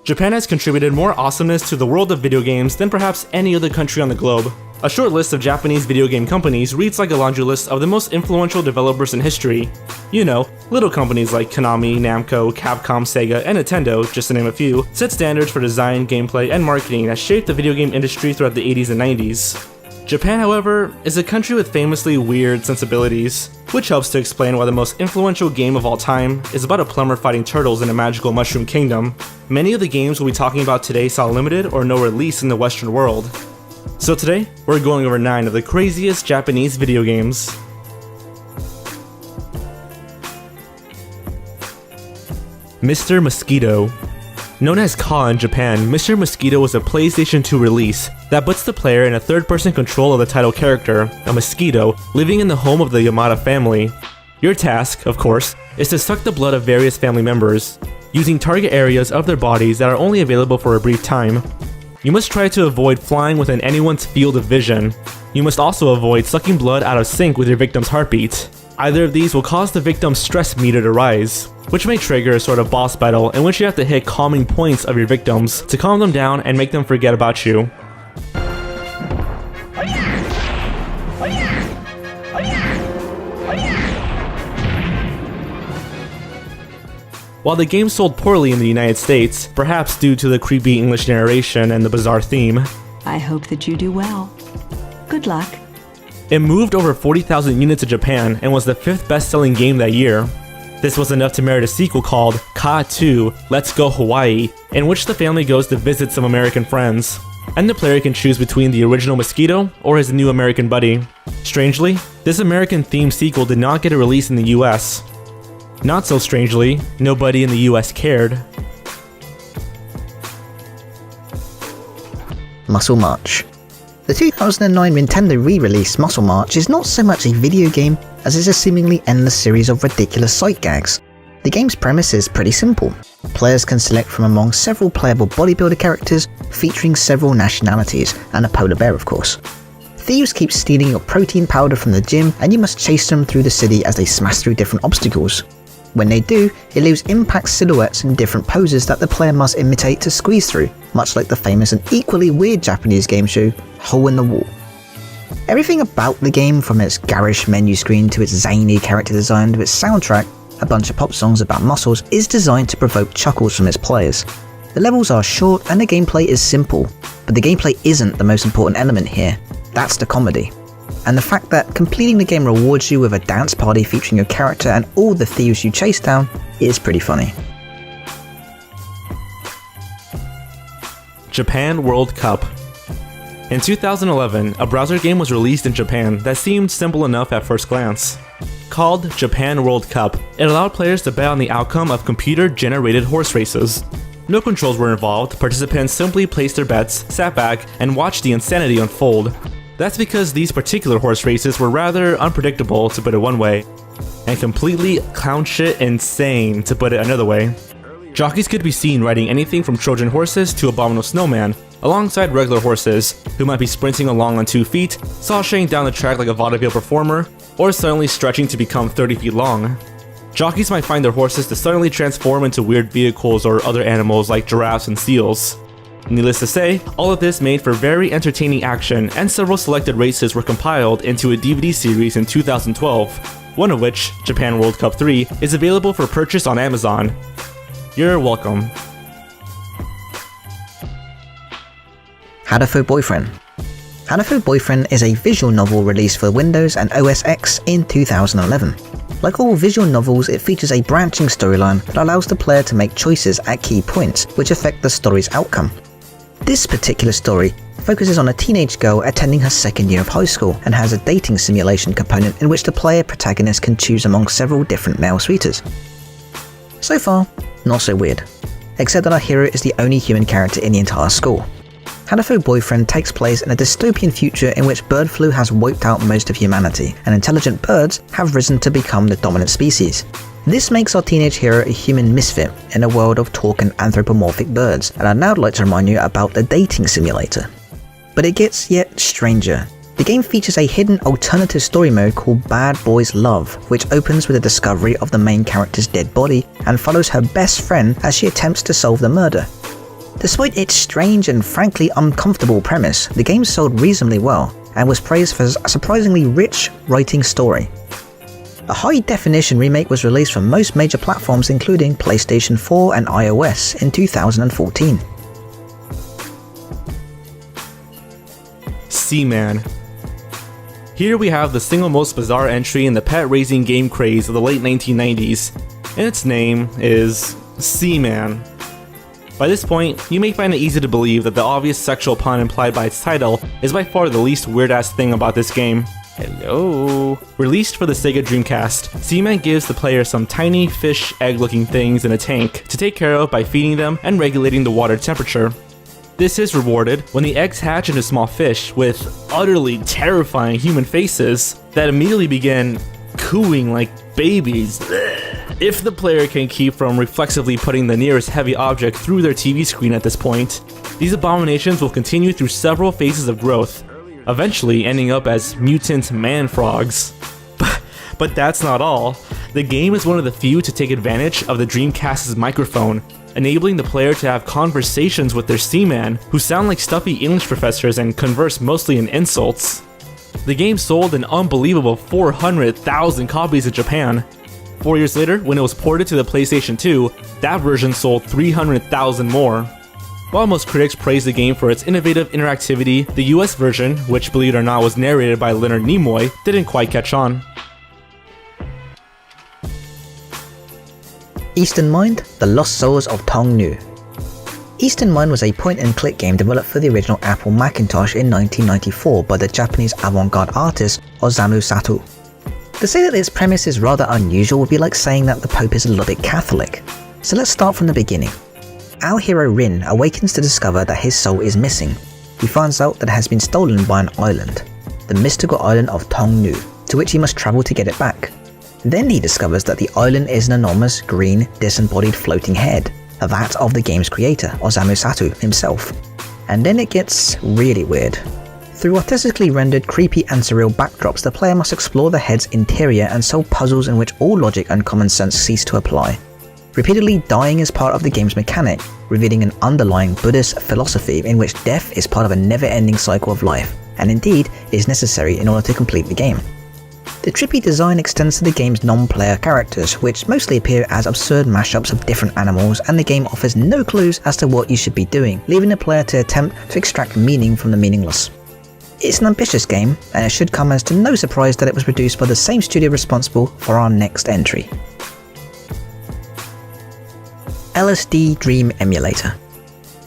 Japan has contributed more awesomeness to the world of video games than perhaps any other country on the globe. A short list of Japanese video game companies reads like a laundry list of the most influential developers in history. You know, little companies like Konami, Namco, Capcom, Sega, and Nintendo, just to name a few, set standards for design, gameplay, and marketing that shaped the video game industry throughout the 80s and 90s. Japan, however, is a country with famously weird sensibilities, which helps to explain why the most influential game of all time is about a plumber fighting turtles in a magical mushroom kingdom. Many of the games we'll be talking about today saw limited or no release in the Western world. So today, we're going over 9 of the craziest Japanese video games. Mr. Mosquito. Known as Ka in Japan, Mr. Mosquito was a PlayStation 2 release that puts the player in a third-person control of the title character, a mosquito, living in the home of the Yamada family. Your task, of course, is to suck the blood of various family members, using target areas of their bodies that are only available for a brief time. You must try to avoid flying within anyone's field of vision. You must also avoid sucking blood out of sync with your victim's heartbeat. Either of these will cause the victim's stress meter to rise, which may trigger a sort of boss battle in which you have to hit calming points of your victims to calm them down and make them forget about you. While the game sold poorly in the United States, perhaps due to the creepy English narration and the bizarre theme, I hope that you do well. Good luck. It moved over 40,000 units to Japan and was the 5th best-selling game that year. This was enough to merit a sequel called Ka 2 Let's Go Hawaii, in which the family goes to visit some American friends, and the player can choose between the original Mosquito or his new American buddy. Strangely, this American-themed sequel did not get a release in the US. Not so strangely, nobody in the US cared. Muscle March. The 2009 Nintendo re-release Muscle March is not so much a video game as it's a seemingly endless series of ridiculous sight gags. The game's premise is pretty simple. Players can select from among several playable bodybuilder characters featuring several nationalities, and a polar bear of course. Thieves keep stealing your protein powder from the gym and you must chase them through the city as they smash through different obstacles. When they do, it leaves impact silhouettes in different poses that the player must imitate to squeeze through, much like the famous and equally weird Japanese game show, Hole in the Wall. Everything about the game, from its garish menu screen to its zany character design to its soundtrack, a bunch of pop songs about muscles, is designed to provoke chuckles from its players. The levels are short and the gameplay is simple, but the gameplay isn't the most important element here, that's the comedy. And the fact that completing the game rewards you with a dance party featuring your character and all the thieves you chase down is pretty funny. Japan World Cup. In 2011, a browser game was released in Japan that seemed simple enough at first glance. Called Japan World Cup, it allowed players to bet on the outcome of computer-generated horse races. No controls were involved, participants simply placed their bets, sat back, and watched the insanity unfold. That's because these particular horse races were rather unpredictable, to put it one way, and completely clown shit insane, to put it another way. Jockeys could be seen riding anything from Trojan horses to Abominable Snowman, alongside regular horses, who might be sprinting along on 2 feet, sashaying down the track like a vaudeville performer, or suddenly stretching to become 30 feet long. Jockeys might find their horses to suddenly transform into weird vehicles or other animals like giraffes and seals. Needless to say, all of this made for very entertaining action, and several selected races were compiled into a DVD series in 2012, one of which, Japan World Cup 3, is available for purchase on Amazon. You're welcome. Hadafo Boyfriend. Hadafo Boyfriend is a visual novel released for Windows and OS X in 2011. Like all visual novels, it features a branching storyline that allows the player to make choices at key points, which affect the story's outcome. This particular story focuses on a teenage girl attending her 2nd year of high school and has a dating simulation component in which the player protagonist can choose among several different male suitors. So far, not so weird, except that our hero is the only human character in the entire school. Hadafo Boyfriend takes place in a dystopian future in which bird flu has wiped out most of humanity, and intelligent birds have risen to become the dominant species. This makes our teenage hero a human misfit in a world of talking anthropomorphic birds, and I'd now like to remind you about the dating simulator. But it gets yet stranger. The game features a hidden alternative story mode called Bad Boys Love, which opens with the discovery of the main character's dead body and follows her best friend as she attempts to solve the murder. Despite its strange and frankly uncomfortable premise, the game sold reasonably well and was praised for a surprisingly rich writing story. A high-definition remake was released for most major platforms including PlayStation 4 and iOS in 2014. Seaman. Here we have the single most bizarre entry in the pet raising game craze of the late 1990s, and its name is Seaman. By this point, you may find it easy to believe that the obvious sexual pun implied by its title is by far the least weird-ass thing about this game. Hello. Released for the Sega Dreamcast, Seaman gives the player some tiny fish egg-looking things in a tank to take care of by feeding them and regulating the water temperature. This is rewarded when the eggs hatch into small fish with utterly terrifying human faces that immediately begin cooing like babies. If the player can keep from reflexively putting the nearest heavy object through their TV screen at this point, these abominations will continue through several phases of growth, eventually ending up as mutant man frogs. But that's not all. The game is one of the few to take advantage of the Dreamcast's microphone, enabling the player to have conversations with their seaman who sound like stuffy English professors and converse mostly in insults. The game sold an unbelievable 400,000 copies in Japan. 4 years later, when it was ported to the PlayStation 2, that version sold 300,000 more. While most critics praised the game for its innovative interactivity, the US version, which believe it or not was narrated by Leonard Nimoy, didn't quite catch on. Eastern Mind: The Lost Souls of Tong Nu. Eastern Mind was a point-and-click game developed for the original Apple Macintosh in 1994 by the Japanese avant-garde artist Osamu Sato. To say that its premise is rather unusual would be like saying that the Pope is a little bit Catholic. So let's start from the beginning. Our hero Rin awakens to discover that his soul is missing. He finds out that it has been stolen by an island, the mystical island of Tong Nu, to which he must travel to get it back. Then he discovers that the island is an enormous, green, disembodied floating head, that of the game's creator, Osamu Sato himself. And then it gets really weird. Through artistically rendered, creepy and surreal backdrops, the player must explore the head's interior and solve puzzles in which all logic and common sense cease to apply. Repeatedly dying is part of the game's mechanic, revealing an underlying Buddhist philosophy in which death is part of a never-ending cycle of life, and indeed is necessary in order to complete the game. The trippy design extends to the game's non-player characters, which mostly appear as absurd mashups of different animals, and the game offers no clues as to what you should be doing, leaving the player to attempt to extract meaning from the meaningless. It's an ambitious game, and it should come as to no surprise that it was produced by the same studio responsible for our next entry. LSD Dream Emulator.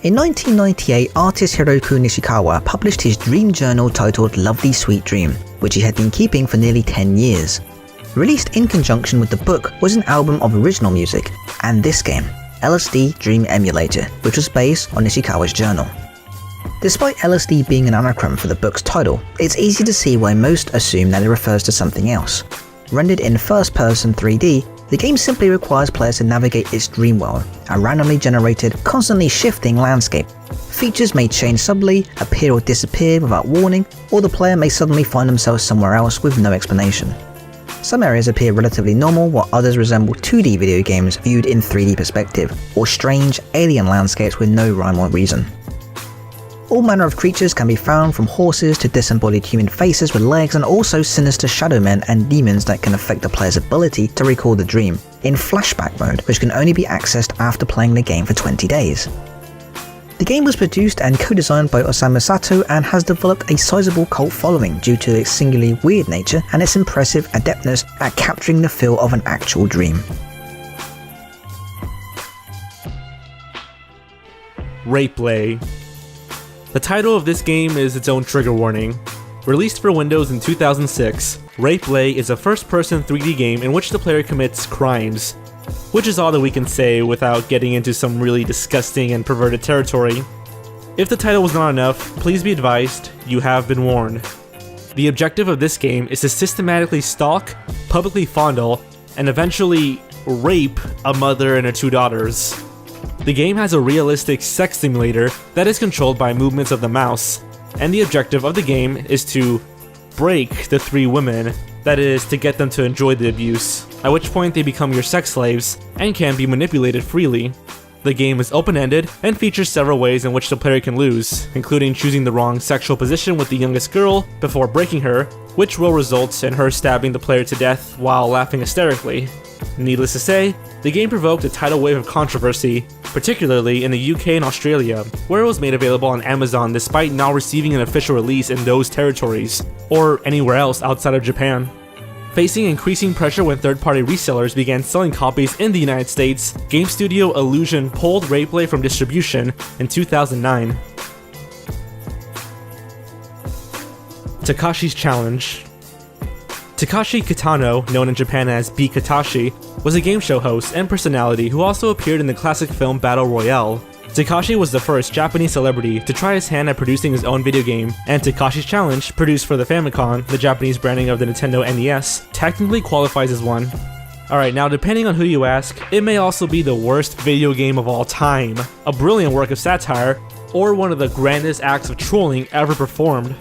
In 1998, artist Hiroku Nishikawa published his dream journal titled Lovely Sweet Dream, which he had been keeping for nearly 10 years. Released in conjunction with the book was an album of original music, and this game, LSD Dream Emulator, which was based on Nishikawa's journal. Despite LSD being an anagram for the book's title, it's easy to see why most assume that it refers to something else. Rendered in first-person 3D, the game simply requires players to navigate its dream world, a randomly generated, constantly shifting landscape. Features may change subtly, appear or disappear without warning, or the player may suddenly find themselves somewhere else with no explanation. Some areas appear relatively normal, while others resemble 2D video games viewed in 3D perspective, or strange, alien landscapes with no rhyme or reason. All manner of creatures can be found, from horses to disembodied human faces with legs, and also sinister shadow men and demons that can affect the player's ability to recall the dream, in flashback mode, which can only be accessed after playing the game for 20 days. The game was produced and co-designed by Osamu Sato and has developed a sizable cult following due to its singularly weird nature and its impressive adeptness at capturing the feel of an actual dream. Rapeplay. The title of this game is its own trigger warning. Released for Windows in 2006, Rapeplay is a first-person 3D game in which the player commits crimes, which is all that we can say without getting into some really disgusting and perverted territory. If the title was not enough, please be advised, you have been warned. The objective of this game is to systematically stalk, publicly fondle, and eventually rape a mother and her 2 daughters. The game has a realistic sex simulator that is controlled by movements of the mouse, and the objective of the game is to break the 3 women, that is, to get them to enjoy the abuse, at which point they become your sex slaves and can be manipulated freely. The game is open-ended and features several ways in which the player can lose, including choosing the wrong sexual position with the youngest girl before breaking her, which will result in her stabbing the player to death while laughing hysterically. Needless to say, the game provoked a tidal wave of controversy, particularly in the UK and Australia, where it was made available on Amazon despite not receiving an official release in those territories, or anywhere else outside of Japan. Facing increasing pressure when third-party resellers began selling copies in the United States, game studio Illusion pulled Rayplay from distribution in 2009. Takashi's Challenge. Takashi Kitano, known in Japan as B. Katashi, was a game show host and personality who also appeared in the classic film Battle Royale. Takashi was the first Japanese celebrity to try his hand at producing his own video game, and Takashi's Challenge, produced for the Famicom, the Japanese branding of the Nintendo NES, technically qualifies as one. Alright, now depending on who you ask, it may also be the worst video game of all time, a brilliant work of satire, or one of the grandest acts of trolling ever performed.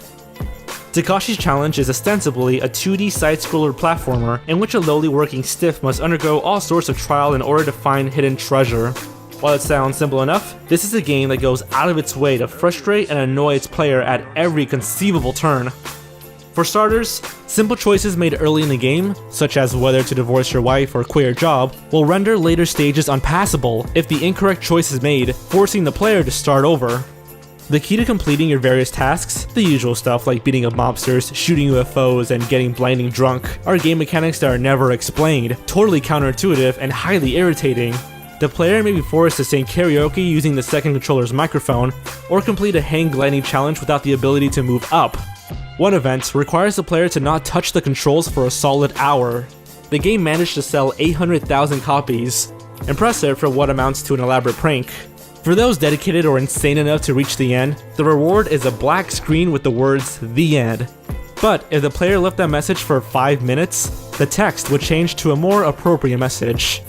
Takashi's Challenge is ostensibly a 2D side-scroller platformer in which a lowly working stiff must undergo all sorts of trial in order to find hidden treasure. While it sounds simple enough, this is a game that goes out of its way to frustrate and annoy its player at every conceivable turn. For starters, simple choices made early in the game, such as whether to divorce your wife or quit your job, will render later stages unpassable if the incorrect choice is made, forcing the player to start over. The key to completing your various tasks, the usual stuff like beating up mobsters, shooting UFOs, and getting blinding drunk, are game mechanics that are never explained, totally counterintuitive, and highly irritating. The player may be forced to sing karaoke using the second controller's microphone, or complete a hang gliding challenge without the ability to move up. One event requires the player to not touch the controls for a solid hour. The game managed to sell 800,000 copies, impressive for what amounts to an elaborate prank. For those dedicated or insane enough to reach the end, the reward is a black screen with the words "The End." But if the player left that message for 5 minutes, the text would change to a more appropriate message.